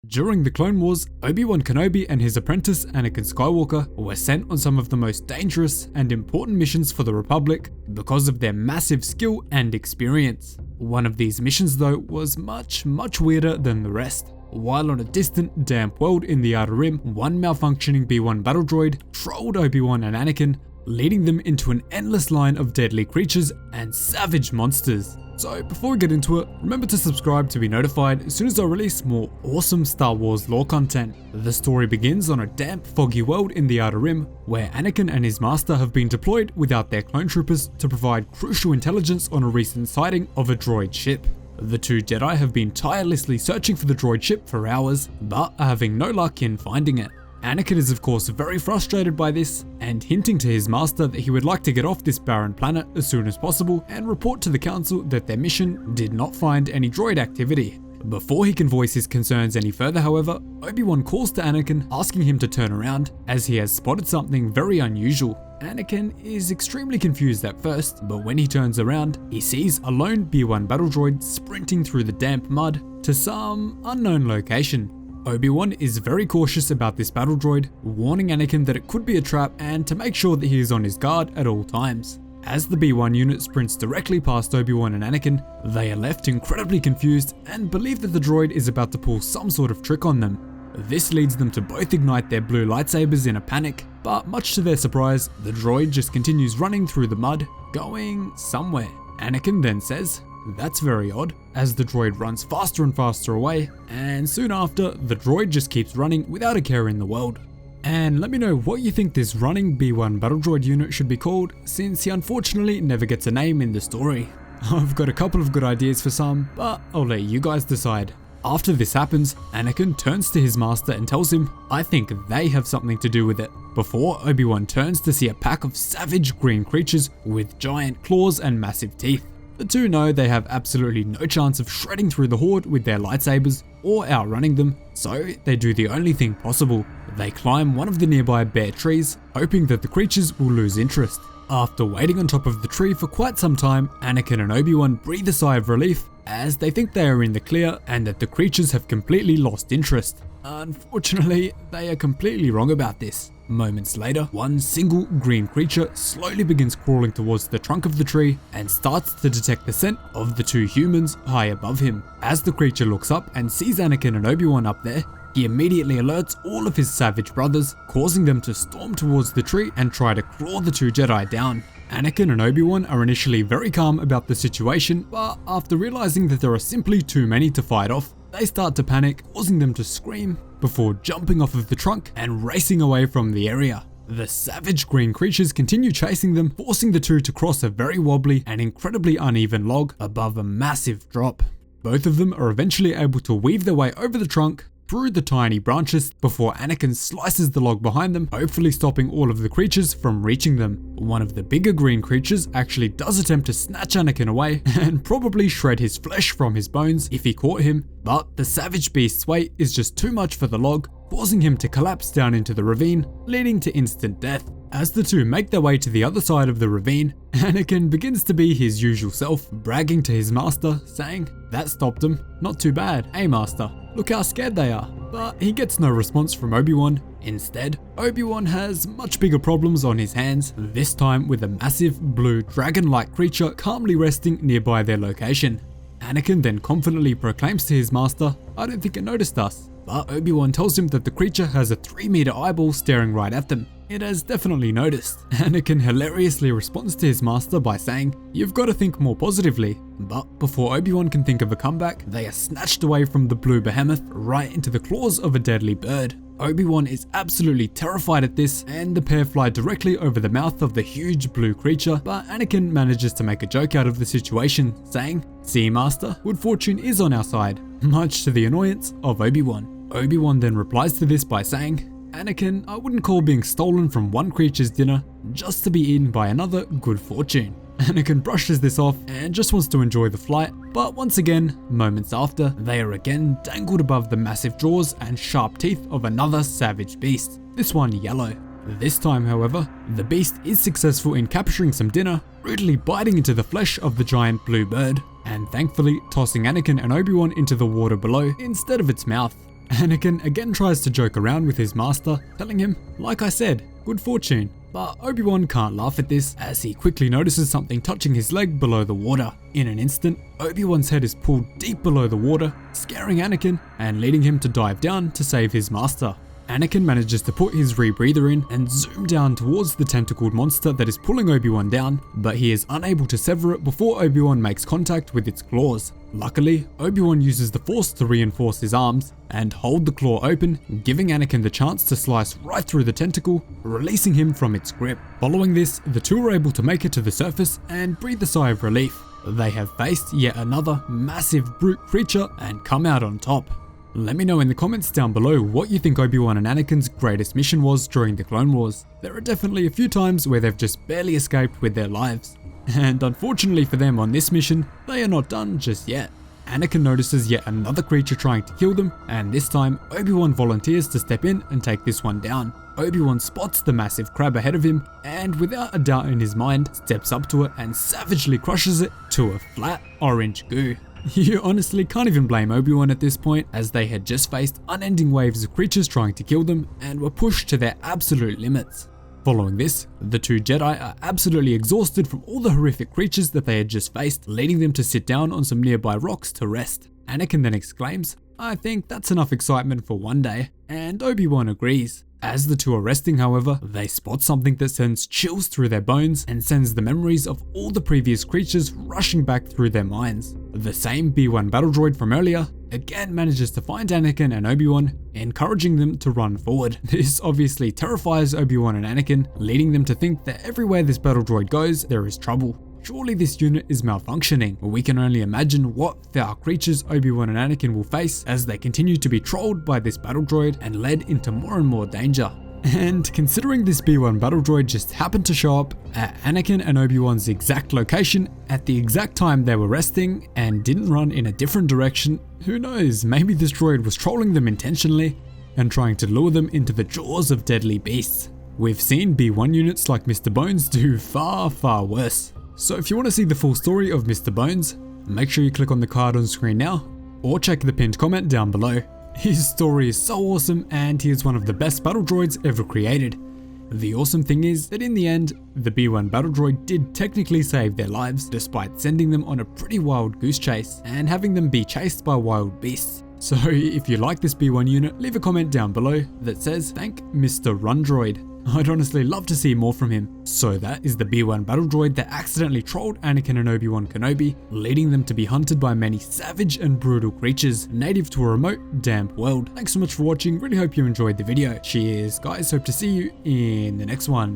During the Clone Wars, Obi-Wan Kenobi and his apprentice Anakin Skywalker were sent on some of the most dangerous and important missions for the Republic because of their massive skill and experience. One of these missions though was much weirder than the rest. While on a distant, damp world in the Outer Rim, one malfunctioning B-1 battle droid trolled Obi-Wan and Anakin, leading them into an endless line of deadly creatures and savage monsters. So before we get into it, remember to subscribe to be notified as soon as I release more awesome Star Wars lore content. The story begins on a damp, foggy world in the Outer Rim, where Anakin and his master have been deployed without their clone troopers to provide crucial intelligence on a recent sighting of a droid ship. The two Jedi have been tirelessly searching for the droid ship for hours, but are having no luck in finding it. Anakin is of course very frustrated by this, and hinting to his master that he would like to get off this barren planet as soon as possible and report to the council that their mission did not find any droid activity. Before he can voice his concerns any further however, Obi-Wan calls to Anakin asking him to turn around as he has spotted something very unusual. Anakin is extremely confused at first, but when he turns around, he sees a lone B-1 battle droid sprinting through the damp mud to some unknown location. Obi-Wan is very cautious about this battle droid, warning Anakin that it could be a trap and to make sure that he is on his guard at all times. As the B-1 unit sprints directly past Obi-Wan and Anakin, they are left incredibly confused and believe that the droid is about to pull some sort of trick on them. This leads them to both ignite their blue lightsabers in a panic, but much to their surprise, the droid just continues running through the mud, going somewhere. Anakin then says, "That's very odd," as the droid runs faster and faster away, and soon after, the droid just keeps running without a care in the world. And let me know what you think this running B-1 battle droid unit should be called, since he unfortunately never gets a name in the story. I've got a couple of good ideas for some, but I'll let you guys decide. After this happens, Anakin turns to his master and tells him, "I think they have something to do with it," before Obi-Wan turns to see a pack of savage green creatures with giant claws and massive teeth. The two know they have absolutely no chance of shredding through the horde with their lightsabers or outrunning them, so they do the only thing possible. They climb one of the nearby bare trees, hoping that the creatures will lose interest. After waiting on top of the tree for quite some time, Anakin and Obi-Wan breathe a sigh of relief as they think they are in the clear and that the creatures have completely lost interest. Unfortunately, they are completely wrong about this. Moments later, one single green creature slowly begins crawling towards the trunk of the tree and starts to detect the scent of the two humans high above him. As the creature looks up and sees Anakin and Obi-Wan up there, he immediately alerts all of his savage brothers, causing them to storm towards the tree and try to claw the two Jedi down. Anakin and Obi-Wan are initially very calm about the situation, but after realizing that there are simply too many to fight off, they start to panic, causing them to scream before jumping off of the trunk and racing away from the area. The savage green creatures continue chasing them, forcing the two to cross a very wobbly and incredibly uneven log above a massive drop. Both of them are eventually able to weave their way over the trunk, through the tiny branches, before Anakin slices the log behind them, hopefully stopping all of the creatures from reaching them. One of the bigger green creatures actually does attempt to snatch Anakin away and probably shred his flesh from his bones if he caught him, but the savage beast's weight is just too much for the log, causing him to collapse down into the ravine, leading to instant death. As the two make their way to the other side of the ravine, Anakin begins to be his usual self, bragging to his master, saying, "That stopped them. Not too bad, eh master? Look how scared they are." But he gets no response from Obi-Wan. Instead, Obi-Wan has much bigger problems on his hands, this time with a massive blue dragon-like creature calmly resting nearby their location. Anakin then confidently proclaims to his master, "I don't think it noticed us." But Obi-Wan tells him that the creature has a 3-meter eyeball staring right at them. It has definitely noticed. Anakin hilariously responds to his master by saying, "You've got to think more positively." But before Obi-Wan can think of a comeback, they are snatched away from the blue behemoth right into the claws of a deadly bird. Obi-Wan is absolutely terrified at this, and the pair fly directly over the mouth of the huge blue creature, but Anakin manages to make a joke out of the situation, saying, "See master, good fortune is on our side," much to the annoyance of Obi-Wan. Obi-Wan then replies to this by saying, "Anakin, I wouldn't call being stolen from one creature's dinner just to be eaten by another good fortune." Anakin brushes this off and just wants to enjoy the flight, but once again, moments after, they are again dangled above the massive jaws and sharp teeth of another savage beast, this one yellow. This time, however, the beast is successful in capturing some dinner, brutally biting into the flesh of the giant blue bird, and thankfully tossing Anakin and Obi-Wan into the water below instead of its mouth. Anakin again tries to joke around with his master, telling him, like I said, good fortune. But Obi-Wan can't laugh at this, as he quickly notices something touching his leg below the water. In an instant, Obi-Wan's head is pulled deep below the water, scaring Anakin and leading him to dive down to save his master. Anakin manages to put his rebreather in and zoom down towards the tentacled monster that is pulling Obi-Wan down, but he is unable to sever it before Obi-Wan makes contact with its claws. Luckily, Obi-Wan uses the Force to reinforce his arms and hold the claw open, giving Anakin the chance to slice right through the tentacle, releasing him from its grip. Following this, the two are able to make it to the surface and breathe a sigh of relief. They have faced yet another massive brute creature and come out on top. Let me know in the comments down below what you think Obi-Wan and Anakin's greatest mission was during the Clone Wars. There are definitely a few times where they've just barely escaped with their lives. And unfortunately for them on this mission, they are not done just yet. Anakin notices yet another creature trying to kill them, and this time Obi-Wan volunteers to step in and take this one down. Obi-Wan spots the massive crab ahead of him, and without a doubt in his mind, steps up to it and savagely crushes it to a flat orange goo. You honestly can't even blame Obi-Wan at this point, as they had just faced unending waves of creatures trying to kill them and were pushed to their absolute limits. Following this, the two Jedi are absolutely exhausted from all the horrific creatures that they had just faced, leading them to sit down on some nearby rocks to rest. Anakin then exclaims, "I think that's enough excitement for one day," and Obi-Wan agrees. As the two are resting, however, they spot something that sends chills through their bones and sends the memories of all the previous creatures rushing back through their minds. The same B-1 battle droid from earlier again manages to find Anakin and Obi-Wan, encouraging them to run forward. This obviously terrifies Obi-Wan and Anakin, leading them to think that everywhere this battle droid goes, there is trouble. Surely this unit is malfunctioning. We can only imagine what foul creatures Obi-Wan and Anakin will face as they continue to be trolled by this battle droid and led into more and more danger. And considering this B-1 battle droid just happened to show up at Anakin and Obi-Wan's exact location at the exact time they were resting and didn't run in a different direction, who knows, maybe this droid was trolling them intentionally and trying to lure them into the jaws of deadly beasts. We've seen B-1 units like Mr. Bones do far, far worse. So if you want to see the full story of Mr. Bones, make sure you click on the card on screen now, or check the pinned comment down below. His story is so awesome, and he is one of the best battle droids ever created. The awesome thing is that in the end, the B-1 battle droid did technically save their lives, despite sending them on a pretty wild goose chase, and having them be chased by wild beasts. So if you like this B-1 unit, leave a comment down below that says, "Thank Mr. Run Droid." I'd honestly love to see more from him. So that is the B-1 battle droid that accidentally trolled Anakin and Obi-Wan Kenobi, leading them to be hunted by many savage and brutal creatures native to a remote, damp world. Thanks so much for watching, really hope you enjoyed the video. Cheers guys, hope to see you in the next one.